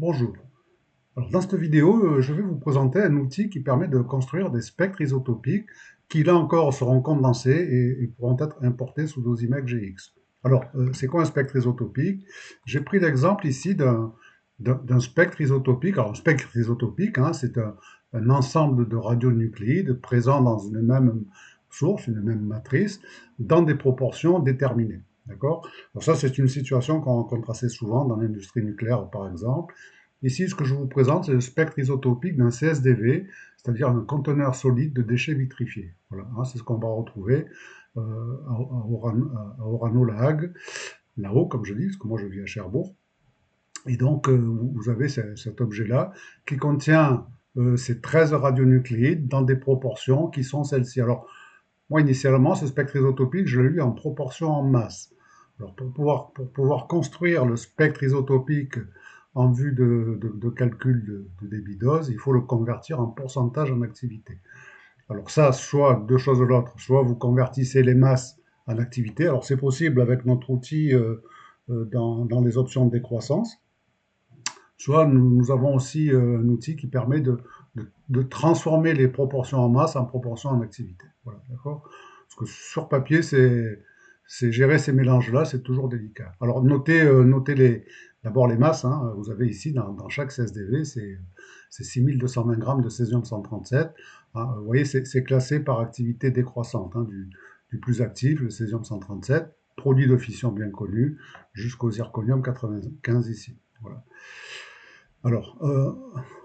Bonjour. Alors, dans cette vidéo, je vais vous présenter un outil qui permet de construire des spectres isotopiques qui, là encore, seront condensés et pourront être importés sous Dosimac GX. Alors, c'est quoi un spectre isotopique? J'ai pris l'exemple ici d'un spectre isotopique. Alors, un spectre isotopique, hein, c'est un ensemble de radionucléides présents dans une même source, une même matrice, dans des proportions déterminées. D'accord? Alors ça, c'est une situation qu'on rencontre assez souvent dans l'industrie nucléaire, par exemple. Ici, ce que je vous présente, c'est le spectre isotopique d'un CSDV, c'est-à-dire un conteneur solide de déchets vitrifiés. Voilà, hein, c'est ce qu'on va retrouver à Orano-la-Hague, là-haut, comme je dis, parce que moi je vis à Cherbourg. Et donc, vous avez cet objet-là qui contient ces 13 radionucléides dans des proportions qui sont celles-ci. Alors, moi, initialement, ce spectre isotopique, je l'ai eu en proportion en masse. Alors, pour pouvoir construire le spectre isotopique en vue de calcul de débit dose, il faut le convertir en pourcentage en activité. Alors ça, soit deux choses ou l'autre, soit vous convertissez les masses en activité. Alors c'est possible avec notre outil dans les options de décroissance. Soit nous avons aussi un outil qui permet de transformer les proportions en masse en proportions en activité. Voilà, d'accord. Parce que sur papier, c'est gérer ces mélanges-là, c'est toujours délicat. Alors notez d'abord les masses, hein. Vous avez ici dans chaque CSDV, c'est 6220 grammes de césium-137. Hein. Vous voyez, c'est classé par activité décroissante, hein, du plus actif, le césium-137, produit de fission bien connu, jusqu'au zirconium 95 ici. Voilà. Alors,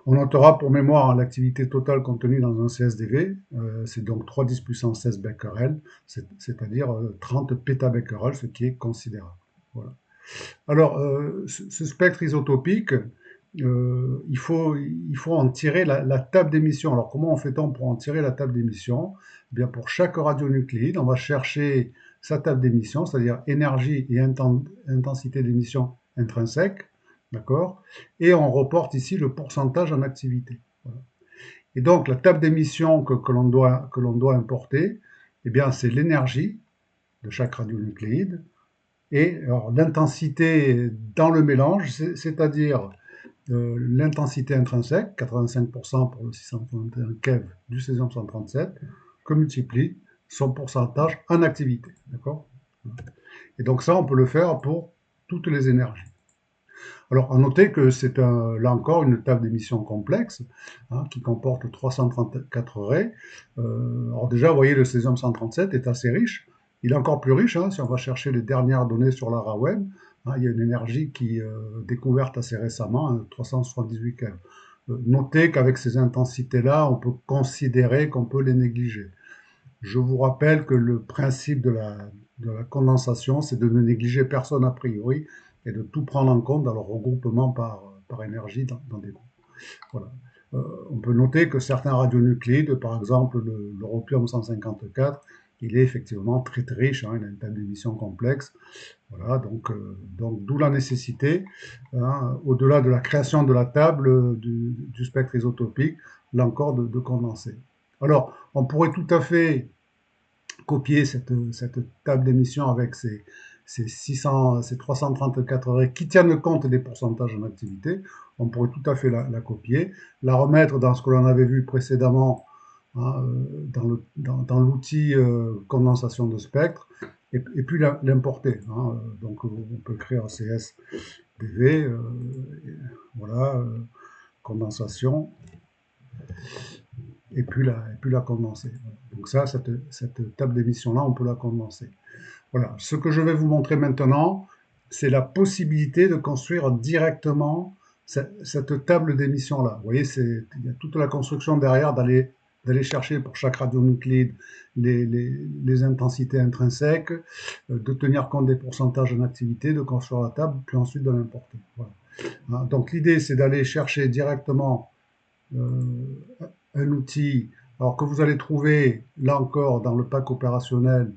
on notera pour mémoire l'activité totale contenue dans un CSDV, c'est donc 3 10 puissance 16 becquerel, c'est-à-dire 30 pétabecquerel, ce qui est considérable. Voilà. Alors, ce spectre isotopique, il faut en tirer la table d'émission. Alors, comment on fait-on pour en tirer la table d'émission? Eh bien, pour chaque radionucléide, on va chercher sa table d'émission, c'est-à-dire énergie et intensité d'émission intrinsèque, d'accord? Et on reporte ici le pourcentage en activité. Voilà. Et donc, la table d'émission que l'on doit importer, eh bien, c'est l'énergie de chaque radionucléide et alors, l'intensité dans le mélange, c'est-à-dire l'intensité intrinsèque, 85% pour le 631 keV du césium-137, que multiplie son pourcentage en activité. D'accord? Et donc ça, on peut le faire pour toutes les énergies. Alors, à noter que c'est là encore une table d'émission complexe, hein, qui comporte 334 raies. Alors déjà, vous voyez, le césium 137 est assez riche. Il est encore plus riche, hein, si on va chercher les dernières données sur la RAWEM. Hein, il y a une énergie qui découverte assez récemment, hein, 378 keV. Notez qu'avec ces intensités-là, on peut considérer qu'on peut les négliger. Je vous rappelle que le principe de la condensation, c'est de ne négliger personne a priori et de tout prendre en compte dans le regroupement par énergie dans des groupes. Voilà. On peut noter que certains radionucléides, par exemple l'europium 154, il est effectivement très très riche, hein, il a une table d'émission complexe. Voilà, donc d'où la nécessité, hein, au-delà de la création de la table du spectre isotopique, là encore de condenser. Alors, on pourrait tout à fait copier cette table d'émission avec ces 334 raies qui tiennent compte des pourcentages en activité. On pourrait tout à fait la copier, la remettre dans ce que l'on avait vu précédemment, hein, dans l'outil condensation de spectre, et puis l'importer. Hein. Donc on peut créer un CSDV, voilà, condensation, et puis la condenser. Donc ça, cette table d'émission-là, on peut la condenser. Voilà. Ce que je vais vous montrer maintenant, c'est la possibilité de construire directement cette table d'émission-là. Vous voyez, il y a toute la construction derrière d'aller chercher pour chaque radionuclide les intensités intrinsèques, de tenir compte des pourcentages en activité, de construire la table, puis ensuite de l'importer. Voilà. Donc l'idée, c'est d'aller chercher directement un outil, alors que vous allez trouver là encore dans le pack opérationnel.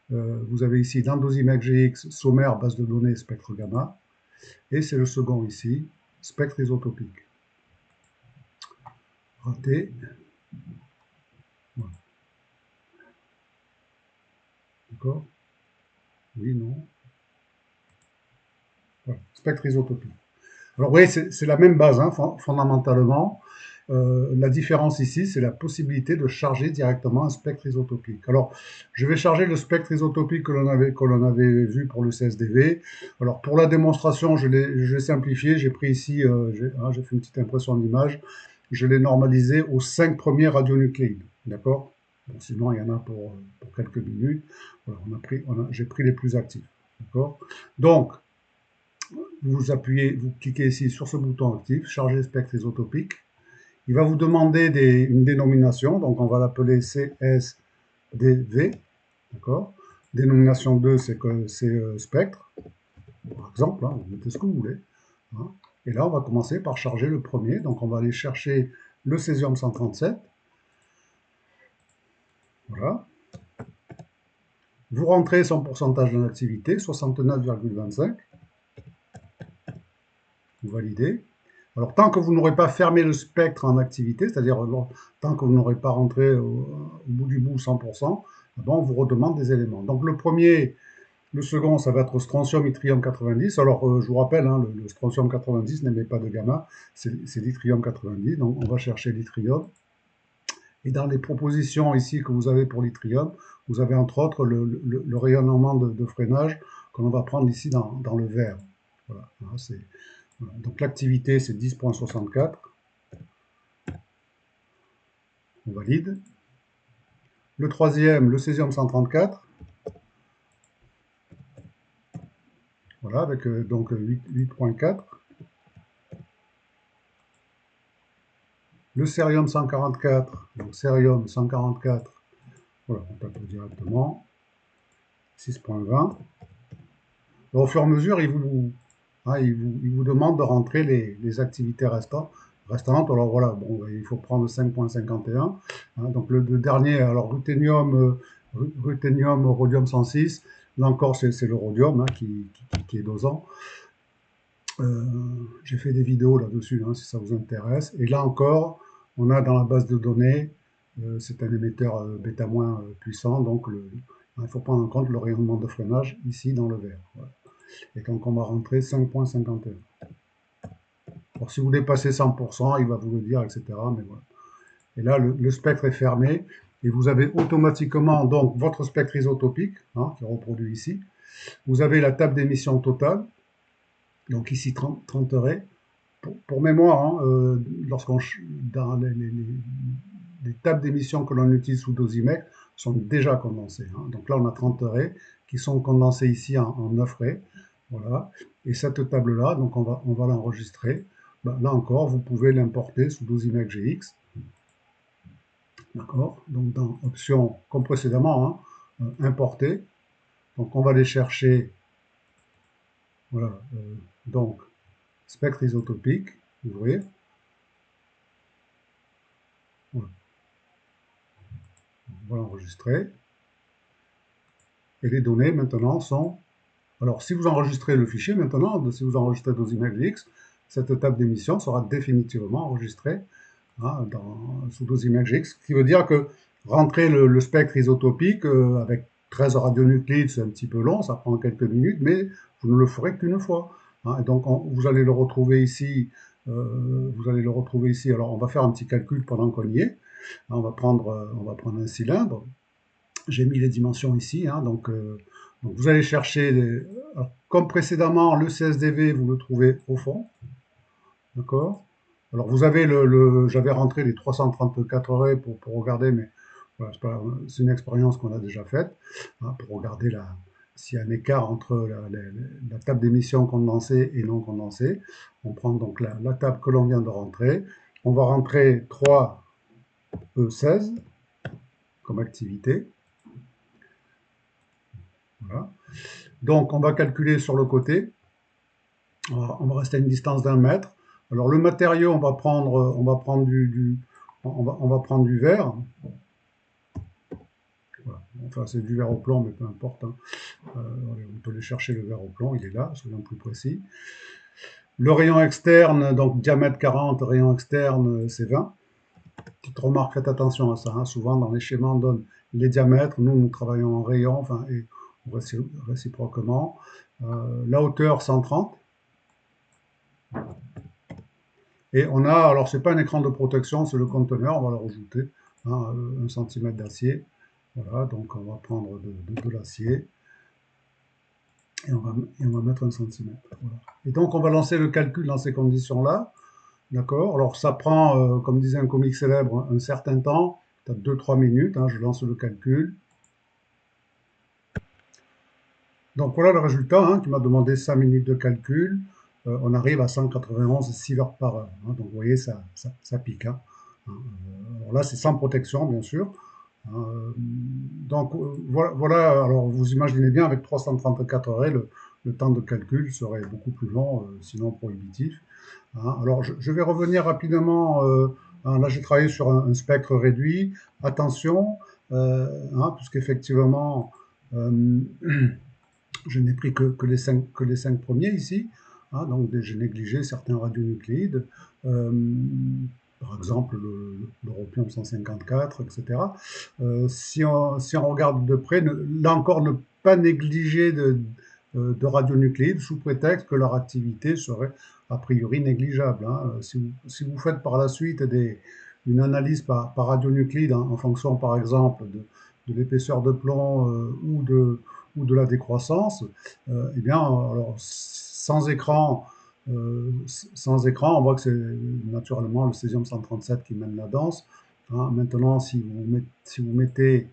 Vous avez ici l'Endosimac GX, sommaire, base de données, spectre gamma, et c'est le second ici, spectre isotopique. Raté. Voilà. D'accord? Oui, non. Voilà. Spectre isotopique. Alors oui, c'est la même base, hein, fondamentalement. La différence ici, c'est la possibilité de charger directement un spectre isotopique. Alors, je vais charger le spectre isotopique que l'on avait vu pour le CSDV. Alors, pour la démonstration, je l'ai simplifié. J'ai pris ici, j'ai fait une petite impression d'image. Je l'ai normalisé aux 5 premiers radionucléides. D'accord. Bon, sinon, il y en a pour quelques minutes. Voilà, j'ai pris les plus actifs. D'accord. Donc, vous appuyez, vous cliquez ici sur ce bouton actif, charger spectre isotopique. Il va vous demander une dénomination, donc on va l'appeler CSDV, d'accord. Dénomination 2, c'est spectre, par exemple, hein, vous mettez ce que vous voulez. Hein. Et là, on va commencer par charger le premier, donc on va aller chercher le césium 137, voilà. Vous rentrez son pourcentage d'activité, 69,25, vous validez. Alors, tant que vous n'aurez pas fermé le spectre en activité, c'est-à-dire tant que vous n'aurez pas rentré au bout du bout 100%, bon, on vous redemande des éléments. Donc, le premier, le second, ça va être strontium, yttrium 90. Alors, je vous rappelle, hein, le strontium 90 n'émet pas de gamma, c'est l'yttrium 90. Donc, on va chercher l'yttrium. Et dans les propositions ici que vous avez pour l'yttrium, vous avez entre autres le rayonnement de freinage que l'on va prendre ici dans le vert. Voilà, voilà. Donc l'activité, c'est 10,64. On valide. Le troisième, le césium 134. Voilà, avec donc 8,4. Le cérium 144, donc cérium 144, voilà, on tape directement, 6,20. Au fur et à mesure, il vous demande de rentrer les activités restantes. Alors voilà, bon, il faut prendre 5,51. Hein, donc le dernier, alors ruthénium, rhodium 106. Là encore, c'est le rhodium hein, qui est dosant. J'ai fait des vidéos là-dessus, hein, si ça vous intéresse. Et là encore, on a dans la base de données, c'est un émetteur bêta- puissant, donc il faut prendre en compte le rayonnement de freinage ici dans le vert. Voilà. Et donc on va rentrer 5,51. Alors si vous dépassez 100%, il va vous le dire, etc. Mais voilà. Et là, le spectre est fermé et vous avez automatiquement donc votre spectre isotopique, hein, qui est reproduit ici. Vous avez la table d'émission totale, donc ici 30 raies. Pour mémoire, hein, dans les tables d'émission que l'on utilise sous dosimètre sont déjà condensées. Hein. Donc là, on a 30 raies qui sont condensées ici en 9 raies. Voilà. Et cette table-là, donc on va l'enregistrer. Ben, là encore, vous pouvez l'importer sous Dosimac GX. D'accord. Donc dans option, comme précédemment, hein, importer. Donc on va aller chercher, voilà, donc spectre isotopique, ouvrir. Voilà. On va l'enregistrer. Et les données maintenant sont... Alors si vous enregistrez le fichier maintenant, si vous enregistrez DosimaxGX, cette table d'émission sera définitivement enregistrée hein, sous DosimaxGX, ce qui veut dire que rentrer le spectre isotopique avec 13 radionucléides, c'est un petit peu long, ça prend quelques minutes, mais vous ne le ferez qu'une fois. Hein, et donc vous allez le retrouver ici. Alors on va faire un petit calcul pendant qu'on y est. On va prendre un cylindre. J'ai mis les dimensions ici, hein, donc vous allez chercher, alors, comme précédemment, le CSDV, vous le trouvez au fond, d'accord. Alors vous avez j'avais rentré les 334 raies pour regarder, mais voilà, c'est une expérience qu'on a déjà faite, hein, pour regarder s'il y a un écart entre la table d'émission condensée et non condensée. On prend donc la table que l'on vient de rentrer, on va rentrer 3E16 comme activité, voilà. Donc, on va calculer sur le côté. On va rester à une distance d'1 mètre. Alors, le matériau, on va prendre on va prendre du verre. Voilà. Enfin, c'est du verre au plomb, mais peu importe. Hein. On peut aller chercher le verre au plomb, il est là, soyons plus précis. Le rayon externe, donc diamètre 40, rayon externe, c'est 20. Petite remarque, faites attention à ça. Hein. Souvent, dans les schémas, on donne les diamètres. Nous travaillons en rayon, enfin, et réciproquement. La hauteur, 130. Et on a, alors c'est pas un écran de protection, c'est le conteneur, on va le rajouter, hein, 1 centimètre d'acier. Voilà, donc on va prendre de l'acier et on va mettre 1 centimètre. Voilà. Et donc on va lancer le calcul dans ces conditions-là. D'accord. Alors ça prend, comme disait un comique célèbre, un certain temps, peut-être 2-3 minutes, hein, je lance le calcul. Donc voilà le résultat, hein, qui m'a demandé 5 minutes de calcul. On arrive à 191 sieverts par heure, hein. Donc vous voyez, ça pique, hein. Alors là, c'est sans protection, bien sûr. Donc voilà, voilà, alors vous imaginez bien, avec 334 arrêts, le temps de calcul serait beaucoup plus long, sinon prohibitif, hein. Alors je vais revenir rapidement, hein, là j'ai travaillé sur un spectre réduit. Attention, puisqu'effectivement, euh, je n'ai pris que les 5 premiers ici, hein, donc j'ai négligé certains radionucléides, euh, par exemple l'europium 154, etc. Si on regarde de près, là encore, ne pas négliger de radionucléides sous prétexte que leur activité serait a priori négligeable, hein. Si vous faites par la suite une analyse par radionuclide, hein, en fonction par exemple de l'épaisseur de plomb, ou de la décroissance, eh bien, alors, sans écran, on voit que c'est naturellement le césium 137 qui mène la danse, hein. Maintenant, si vous mettez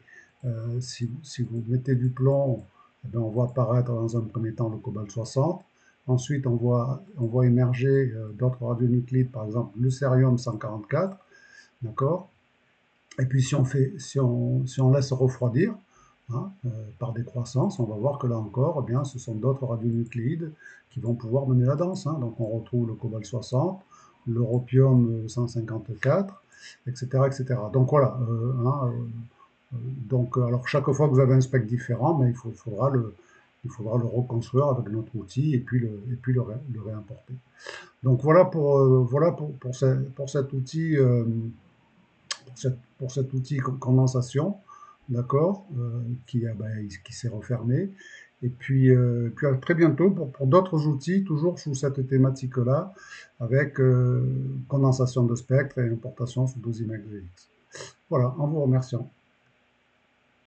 du plomb, eh bien, on voit apparaître dans un premier temps le cobalt 60. Ensuite, on voit émerger d'autres radionuclides, par exemple le cérium 144, d'accord. Et puis si on laisse refroidir, hein, par décroissance, on va voir que là encore, eh bien, ce sont d'autres radionucléides qui vont pouvoir mener la danse, hein. Donc on retrouve le cobalt 60, l'europium 154, etc., etc. Donc voilà, alors chaque fois que vous avez un spectre différent, mais il faudra le reconstruire avec notre outil et puis le réimporter. Donc voilà pour cet outil, pour cet outil condensation, d'accord, qui s'est refermé. Puis à très bientôt pour d'autres outils, toujours sous cette thématique-là, avec condensation de spectre et importation sous dosimétrie X. Voilà, en vous remerciant.